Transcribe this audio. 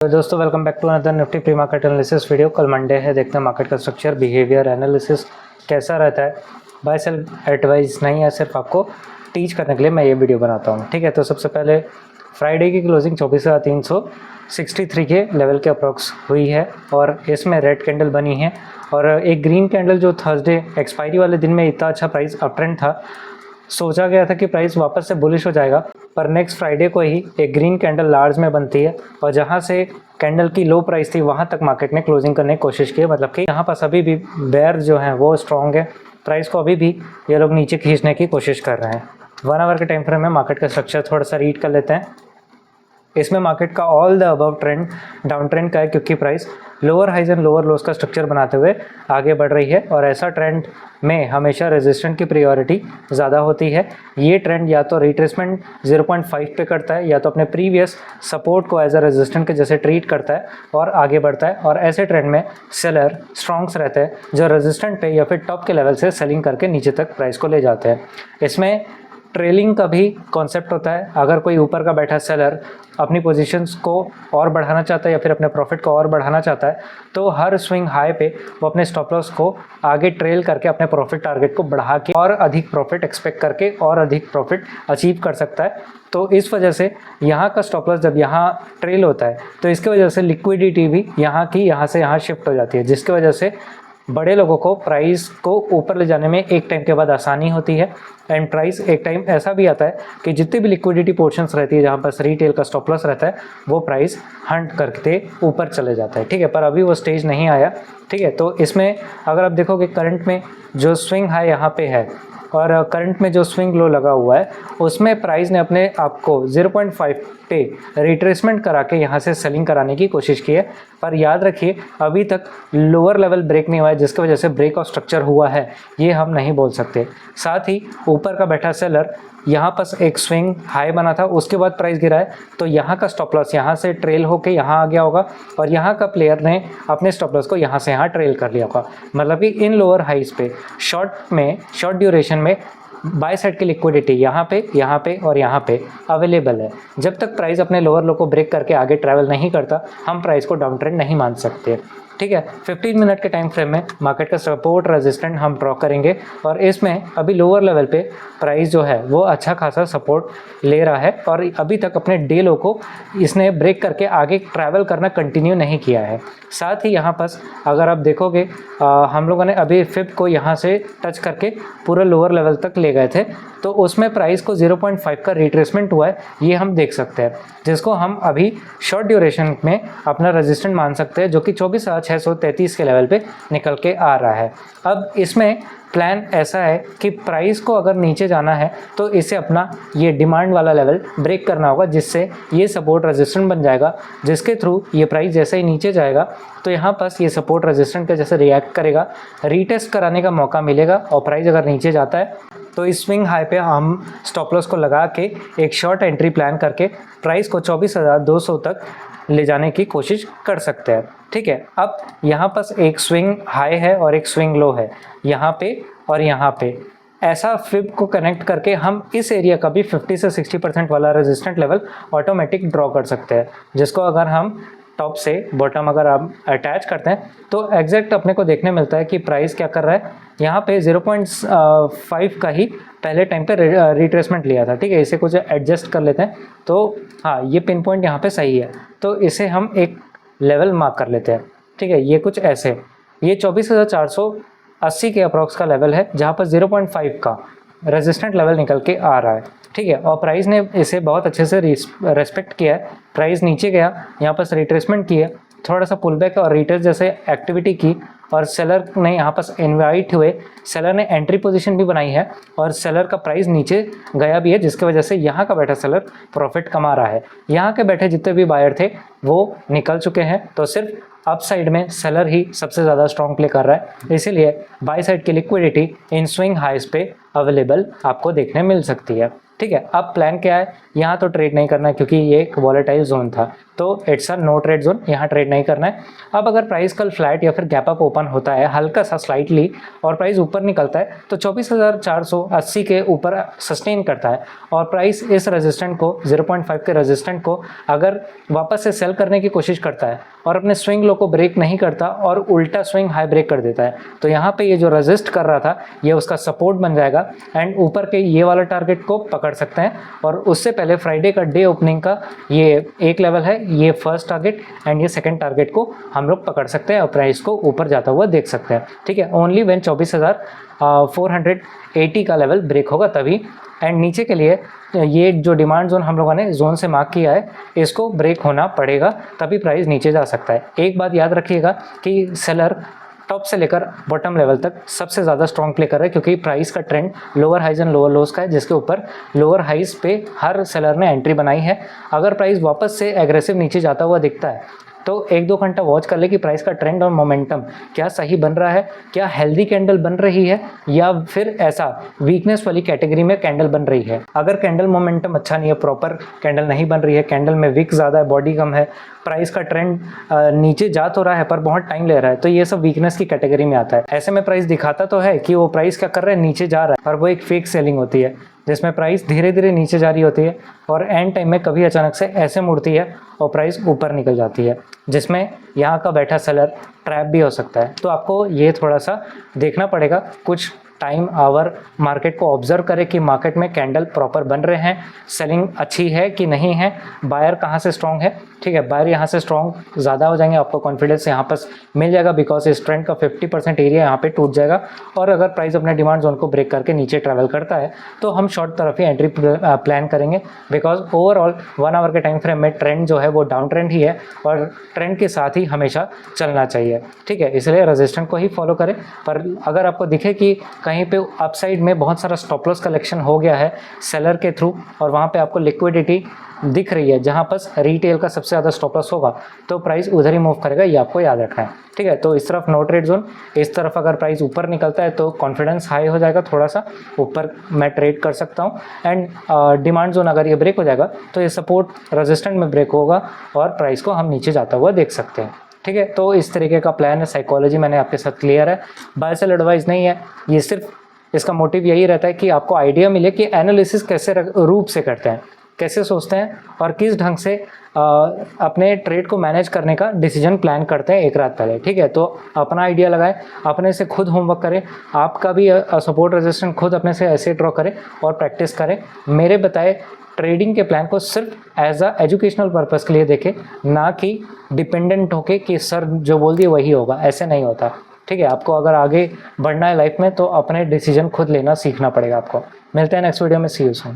तो दोस्तों welcome back to another Nifty pre market analysis video. कल मंडे है, देखते हैं मार्केट का स्ट्रक्चर, बिहेवियर एनालिसिस कैसा रहता है। बाय सेल एडवाइस नहीं है, सिर्फ आपको टीच करने के लिए मैं ये वीडियो बनाता हूँ। ठीक है, तो सबसे पहले फ्राइडे की क्लोजिंग 24,363 के लेवल के अप्रॉक्स हुई है और इसमें रेड कैंडल बनी है और एक ग्रीन कैंडल जो थर्सडे एक्सपायरी वाले दिन में इतना अच्छा प्राइस अप ट्रेंड था, सोचा गया था कि प्राइस वापस से बुलिश हो जाएगा, पर नेक्स्ट फ्राइडे को ही एक ग्रीन कैंडल लार्ज में बनती है और जहां से कैंडल की लो प्राइस थी वहां तक मार्केट ने क्लोजिंग करने की कोशिश की। मतलब कि यहाँ पास अभी भी बेयर जो है वो स्ट्रॉन्ग है, प्राइस को अभी भी ये लोग नीचे खींचने की कोशिश कर रहे हैं। 1 आवर के टाइम फ्रेम में मार्केट का स्ट्रक्चर थोड़ा सा रीड कर लेते हैं। इसमें मार्केट का all the above trend down trend का है, क्योंकि price lower highs and lower lows का स्ट्रक्चर बनाते हुए आगे बढ़ रही है और ऐसा ट्रेंड में हमेशा रेजिस्टेंट की प्रायोरिटी ज़्यादा होती है। ये ट्रेंड या तो रिट्रेसमेंट 0.5 पे करता है या तो अपने प्रीवियस सपोर्ट को एज अ रेजिस्टेंट के जैसे ट्रीट करता है और आगे बढ़ता है, और ऐसे ट्रेंड में सेलर स्ट्रॉन्ग्स रहते हैं जो रेजिस्टेंट पे या फिर टॉप के लेवल से सेलिंग करके नीचे तक प्राइस को ले जाते हैं। इसमें ट्रेलिंग का भी कॉन्सेप्ट होता है। अगर कोई ऊपर का बैठा सेलर अपनी पोजीशंस को और बढ़ाना चाहता है या फिर अपने प्रॉफिट को और बढ़ाना चाहता है तो हर स्विंग हाई पे वो अपने स्टॉप लॉस को आगे ट्रेल करके अपने प्रॉफिट टारगेट को बढ़ा के और अधिक प्रॉफिट एक्सपेक्ट करके और अधिक प्रॉफिट अचीव कर सकता है। तो इस वजह से यहाँ का स्टॉप लॉस जब यहाँ ट्रेल होता है तो इसकी वजह से लिक्विडिटी भी यहाँ से यहाँ शिफ्ट हो जाती है, जिसकी वजह से बड़े लोगों को प्राइस को ऊपर ले जाने में एक टाइम के बाद आसानी होती है। एंड प्राइस एक टाइम ऐसा भी आता है कि जितनी भी लिक्विडिटी पोर्शंस रहती है जहाँ पर रिटेल का स्टॉप लॉस रहता है वो प्राइस हंट करके ऊपर चले जाता है। ठीक है, पर अभी वो स्टेज नहीं आया। ठीक है, तो इसमें अगर आप देखोगे करंट में जो स्विंग हाई यहाँ पे है और करंट में जो स्विंग लो लगा हुआ है उसमें प्राइस ने अपने आप को 0.5 पे रिट्रेसमेंट करा के यहाँ से सेलिंग कराने की कोशिश की है, पर याद रखिए अभी तक लोअर लेवल ब्रेक नहीं हुआ है, जिसकी वजह से ब्रेक ऑफ स्ट्रक्चर हुआ है ये हम नहीं बोल सकते। साथ ही ऊपर का बैठा सेलर यहाँ पर एक स्विंग हाई बना था, उसके बाद प्राइस गिरा है तो यहाँ का स्टॉप लॉस यहाँ से ट्रेल होके यहाँ आ गया होगा और यहाँ का प्लेयर ने अपने स्टॉप लॉस को यहाँ से यहाँ ट्रेल कर लिया होगा। मतलब कि इन लोअर हाइज पे शॉर्ट ड्यूरेशन में बाय साइड की लिक्विडिटी यहाँ पे और यहाँ पे अवेलेबल है। जब तक प्राइस अपने लोअर लो को ब्रेक करके आगे ट्रैवल नहीं करता हम प्राइस को डाउन ट्रेंड नहीं मान सकते। ठीक है, 15 मिनट के टाइम फ्रेम में मार्केट का सपोर्ट रेजिस्टेंट हम ड्रॉ करेंगे और इसमें अभी लोअर लेवल पे प्राइस जो है वो अच्छा खासा सपोर्ट ले रहा है और अभी तक अपने डे लो को इसने ब्रेक करके आगे ट्रैवल करना कंटिन्यू नहीं किया है। साथ ही यहाँ पर अगर आप देखोगे हम लोगों ने अभी फिब को यहाँ से टच करके पूरा लोअर लेवल तक ले गए थे तो उसमें प्राइस को 0.5 का रिट्रेसमेंट हुआ है, ये हम देख सकते हैं, जिसको हम अभी शॉर्ट ड्यूरेशन में अपना रेजिस्टेंट मान सकते हैं, जो कि 24,633 के लेवल पे निकल के आ रहा है। अब इसमें प्लान ऐसा है कि प्राइस को अगर नीचे जाना है तो इसे अपना ये डिमांड वाला लेवल ब्रेक करना होगा, जिससे ये सपोर्ट रेजिस्टेंट बन जाएगा, जिसके थ्रू ये प्राइस जैसे ही नीचे जाएगा तो यहाँ पास ये सपोर्ट रेजिस्टेंट का जैसे रिएक्ट करेगा, रीटेस्ट कराने का मौका मिलेगा और प्राइस अगर नीचे जाता है तो इस स्विंग हाई पे हम स्टॉप लॉस को लगा के एक शॉर्ट एंट्री प्लान करके प्राइस को 24,200 तक ले जाने की कोशिश कर सकते हैं। ठीक है, अब यहाँ पास एक स्विंग हाई है और एक स्विंग लो है यहाँ पे और यहाँ पे। ऐसा फिब को कनेक्ट करके हम इस एरिया का भी 50 से 60% वाला रेजिस्टेंट लेवल ऑटोमेटिक ड्रॉ कर सकते हैं, जिसको अगर हम टॉप से बॉटम अगर आप अटैच करते हैं तो एग्जैक्ट अपने को देखने मिलता है कि प्राइस क्या कर रहा है। यहाँ पे 0.5 का ही पहले टाइम पे रिट्रेसमेंट लिया था। ठीक है, इसे कुछ एडजस्ट कर लेते हैं तो हाँ ये पिन पॉइंट यहाँ पे सही है, तो इसे हम एक लेवल मार्क कर लेते हैं। ठीक है, ये कुछ ऐसे, ये 24,480 के अप्रॉक्स का लेवल है जहाँ पर 0.5 का रेजिस्टेंट लेवल निकल के आ रहा है। ठीक है, और प्राइस ने इसे बहुत अच्छे से रेस्पेक्ट किया है। प्राइस नीचे गया, यहाँ पर रिट्रेसमेंट किया, थोड़ा सा पुल बैक और रिटेस्ट जैसे एक्टिविटी की और सेलर ने यहाँ पर इन्वाइट हुए, सेलर ने एंट्री पोजीशन भी बनाई है और सेलर का प्राइस नीचे गया भी है, जिसकी वजह से यहाँ का बैठा सेलर प्रॉफिट कमा रहा है। यहाँ के बैठे जितने भी बायर थे वो निकल चुके हैं, तो सिर्फ अप साइड में सेलर ही सबसे ज़्यादा स्ट्रॉन्ग प्ले कर रहा है, इसीलिए बाई साइड की लिक्विडिटी इन स्विंग हाइज पे अवेलेबल आपको देखने मिल सकती है। ठीक है, अब प्लान क्या है, यहाँ तो ट्रेड नहीं करना है क्योंकि ये एक वॉलेटाइल जोन था, तो it's a no trade zone, यहाँ ट्रेड नहीं करना है। अब अगर प्राइस कल फ्लैट या फिर गैप अप ओपन होता है हल्का सा स्लाइटली और प्राइस ऊपर निकलता है तो 24,480 के ऊपर सस्टेन करता है और प्राइस इस रेजिस्टेंट को 0.5 के रेजिस्टेंट को अगर वापस से सेल करने की कोशिश करता है और अपने स्विंग लो को ब्रेक नहीं करता और उल्टा स्विंग हाई ब्रेक कर देता है, तो यहाँ पे ये जो रेजिस्ट कर रहा था ये उसका सपोर्ट बन जाएगा एंड ऊपर के ये वाला टारगेट को पकड़ सकते हैं। और उससे पहले फ्राइडे का डे ओपनिंग का ये एक लेवल है, ये फर्स्ट टारगेट एंड ये सेकंड टारगेट को हम लोग पकड़ सकते हैं और प्राइस को ऊपर जाता हुआ देख सकते हैं। ठीक है, ओनली व्हेन 24,480 का लेवल ब्रेक होगा तभी। एंड नीचे के लिए ये जो डिमांड जोन हम लोगों ने जोन से मार्क किया है इसको ब्रेक होना पड़ेगा तभी प्राइस नीचे जा सकता है। एक बात याद रखिएगा कि सेलर टॉप से लेकर बॉटम लेवल तक सबसे ज़्यादा स्ट्रॉन्ग प्ले कर रहा है क्योंकि प्राइस का trend lower highs and lower lows का है, जिसके ऊपर लोअर हाइज पे हर सेलर ने एंट्री बनाई है। अगर प्राइस वापस से एग्रेसिव नीचे जाता हुआ दिखता है तो 1-2 घंटा वॉच कर ले कि प्राइस का ट्रेंड और मोमेंटम क्या सही बन रहा है, क्या हेल्दी कैंडल बन रही है या फिर ऐसा वीकनेस वाली कैटेगरी में कैंडल बन रही है। अगर कैंडल मोमेंटम अच्छा नहीं है, प्रॉपर कैंडल नहीं बन रही है, कैंडल में विक ज़्यादा है, बॉडी कम है, प्राइस का ट्रेंड नीचे जा तो रहा है पर बहुत टाइम ले रहा है, तो ये सब वीकनेस की कैटेगरी में आता है। ऐसे में प्राइस दिखाता तो है कि वो प्राइस क्या कर रहा है, नीचे जा रहा है, और वो एक फेक सेलिंग होती है जिसमें प्राइस धीरे धीरे नीचे जा रही होती है और एंड टाइम में कभी अचानक से ऐसे मुड़ती है और प्राइस ऊपर निकल जाती है, जिसमें यहाँ का बैठा सेलर ट्रैप भी हो सकता है। तो आपको ये थोड़ा सा देखना पड़ेगा, कुछ टाइम आवर मार्केट को ऑब्जर्व करें कि मार्केट में कैंडल प्रॉपर बन रहे हैं, सेलिंग अच्छी है कि नहीं है, बायर कहाँ से स्ट्रॉन्ग है। ठीक है, बायर यहाँ से स्ट्रॉन्ग ज़्यादा हो जाएंगे, आपको कॉन्फिडेंस यहाँ पर मिल जाएगा बिकॉज इस ट्रेंड का 50% एरिया यहाँ पे टूट जाएगा। और अगर प्राइस अपने डिमांड जोन को ब्रेक करके नीचे ट्रैवल करता है तो हम शॉर्ट तरफ ही एंट्री प्लान करेंगे बिकॉज ओवरऑल 1 आवर के टाइम फ्रेम में ट्रेंड जो है वो डाउन ट्रेंड ही है और ट्रेंड के साथ ही हमेशा चलना चाहिए। ठीक है, इसलिए रेजिस्टेंट को ही फॉलो करें। पर अगर आपको दिखे कि कहीं पे अपसाइड में बहुत सारा स्टॉप लॉस कलेक्शन हो गया है सेलर के थ्रू और वहाँ पे आपको लिक्विडिटी दिख रही है जहाँ पर रिटेल का सबसे ज़्यादा स्टॉप लॉस होगा तो प्राइस उधर ही मूव करेगा, ये आपको याद रखना है। ठीक है, तो इस तरफ नो ट्रेड जोन, इस तरफ अगर प्राइस ऊपर निकलता है तो कॉन्फिडेंस हाई हो जाएगा, थोड़ा सा ऊपर मैं ट्रेड कर सकता हूँ। एंड डिमांड जोन अगर ये ब्रेक हो जाएगा तो ये सपोर्ट रेजिस्टेंट में ब्रेक होगा और प्राइस को हम नीचे जाता हुआ देख सकते हैं। ठीक है, तो इस तरीके का प्लान है, साइकोलॉजी मैंने आपके साथ क्लियर है, बाय सेल एडवाइस नहीं है, ये सिर्फ इसका मोटिव यही रहता है कि आपको आइडिया मिले कि एनालिसिस कैसे रूप से करते हैं, कैसे सोचते हैं और किस ढंग से अपने ट्रेड को मैनेज करने का डिसीजन प्लान करते हैं एक रात पहले। ठीक है, तो अपना आइडिया लगाएं, अपने से खुद होमवर्क करें, आपका भी सपोर्ट रेजिस्टेंस खुद अपने से ऐसे ड्रॉ करें और प्रैक्टिस करें। मेरे बताए ट्रेडिंग के प्लान को सिर्फ एज अ एजुकेशनल पर्पस के लिए देखें, ना कि डिपेंडेंट होके कि सर जो बोल दिए वही होगा, ऐसे नहीं होता। ठीक है, आपको अगर आगे बढ़ना है लाइफ में तो अपने डिसीजन खुद लेना सीखना पड़ेगा आपको। मिलते हैं नेक्स्ट वीडियो में, सी यू सून।